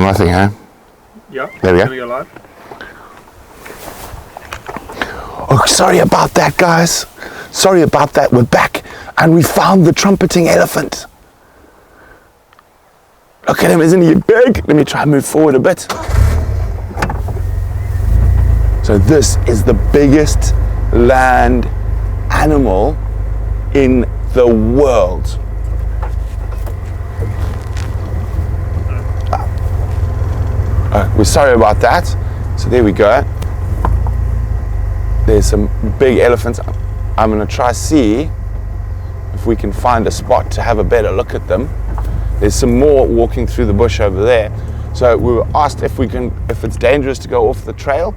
Still nothing, huh? Yeah. There we go. Gonna go live. Oh, sorry about that, guys. Sorry about that. We're back, and we found the trumpeting elephant. Look at him, isn't he big? Let me try and move forward a bit. So this is the biggest land animal in the world. We're sorry about that. So there we go. There's some big elephants. I'm going to try see if we can find a spot to have a better look at them. There's some more walking through the bush over there. So we were asked if it's dangerous to go off the trail.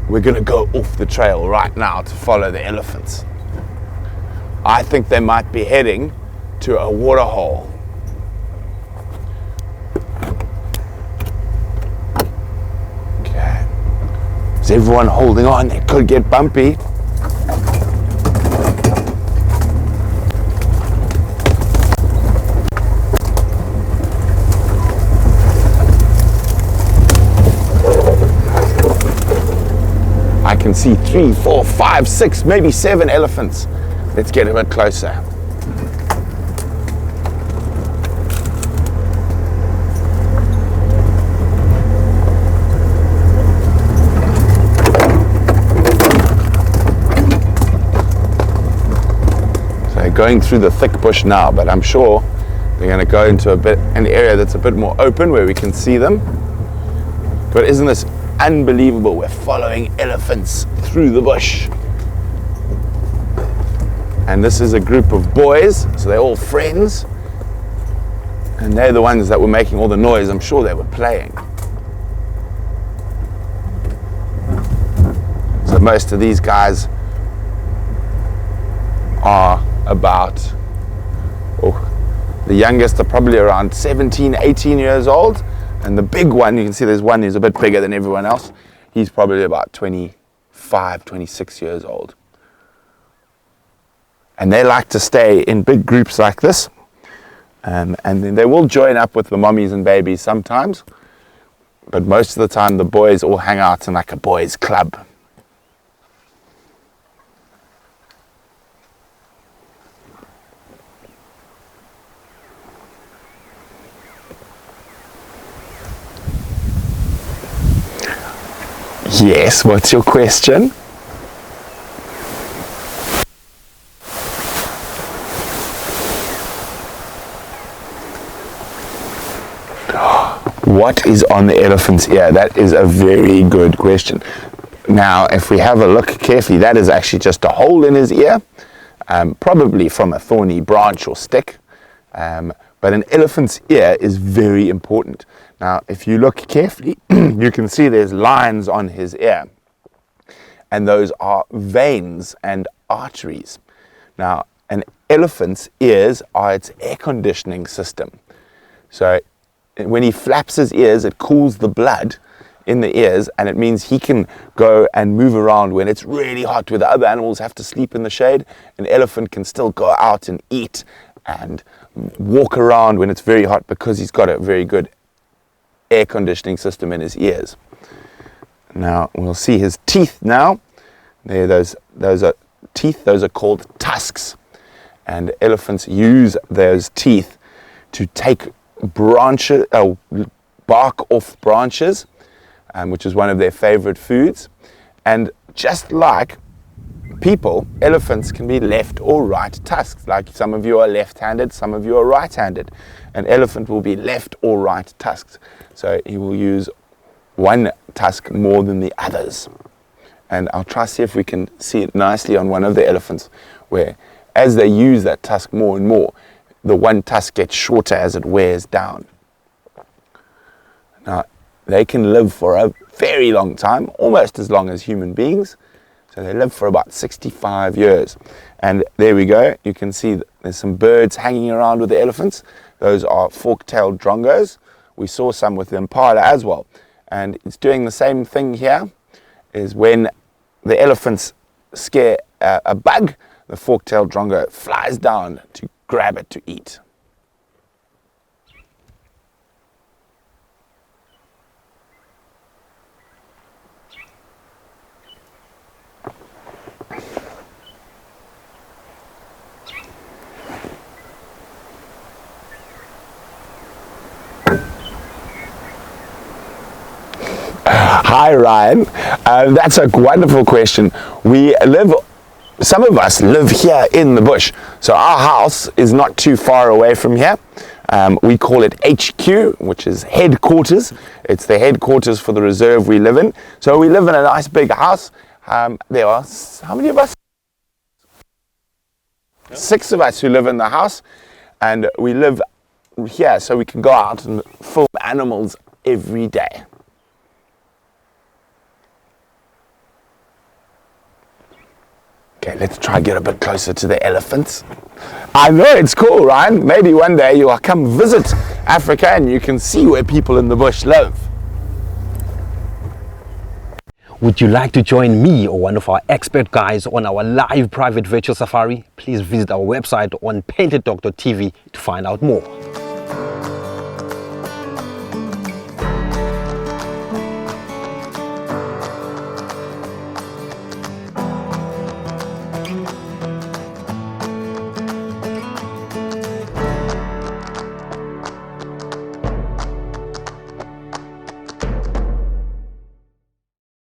We're going to go off the trail right now to follow the elephants. I think they might be heading to a waterhole. Okay. Is everyone holding on? It could get bumpy. I can see 3, 4, 5, 6, maybe 7 elephants. Let's get a bit closer. So going through the thick bush now, but I'm sure they're going to go into an area that's a bit more open where we can see them. But isn't this unbelievable? We're following elephants through the bush. And this is a group of boys, so they're all friends. And they're the ones that were making all the noise. I'm sure they were playing. So most of these guys are about, the youngest are probably around 17, 18 years old. And the big one, you can see there's one who's a bit bigger than everyone else. He's probably about 25, 26 years old. And they like to stay in big groups like this. And then they will join up with the mommies and babies sometimes. But most of the time, the boys all hang out in like a boys' club. Yes, what's your question? What is on the elephant's ear? That is a very good question. Now, if we have a look carefully, that is actually just a hole in his ear, probably from a thorny branch or stick. But an elephant's ear is very important. Now, if you look carefully, you can see there's lines on his ear. And those are veins and arteries. Now, an elephant's ears are its air conditioning system. So when he flaps his ears, it cools the blood in the ears, and it means he can go and move around when it's really hot, where the other animals have to sleep in the shade. An elephant can still go out and eat and walk around when it's very hot because he's got a very good air conditioning system in his ears. Now we'll see his teeth now. There, those are teeth. Those are called tusks, and elephants use those teeth to take bark off branches, which is one of their favorite foods. And just like people, elephants can be left or right tusks. Like some of you are left-handed, some of you are right-handed. An elephant will be left or right tusks. So he will use one tusk more than the others. And I'll try to see if we can see it nicely on one of the elephants, where as they use that tusk more and more, the one tusk gets shorter as it wears down. Now, they can live for a very long time, almost as long as human beings. So they live for about 65 years. And there we go. You can see there's some birds hanging around with the elephants. Those are fork-tailed drongos. We saw some with the impala as well. And it's doing the same thing here, is when the elephants scare a bug, the fork-tailed drongo flies down to grab it to eat. Hi, Ryan. That's a wonderful question. Some of us live here in the bush, so our house is not too far away from here. We call it HQ, which is headquarters. It's the headquarters for the reserve we live in. So we live in a nice big house. There are, how many of us? 6 of us who live in the house, and we live here so we can go out and film animals every day. Okay, let's try and get a bit closer to the elephants. I know, it's cool, Ryan. Maybe one day you'll come visit Africa and you can see where people in the bush live. Would you like to join me or one of our expert guys on our live private virtual safari? Please visit our website on PaintedDog.tv to find out more.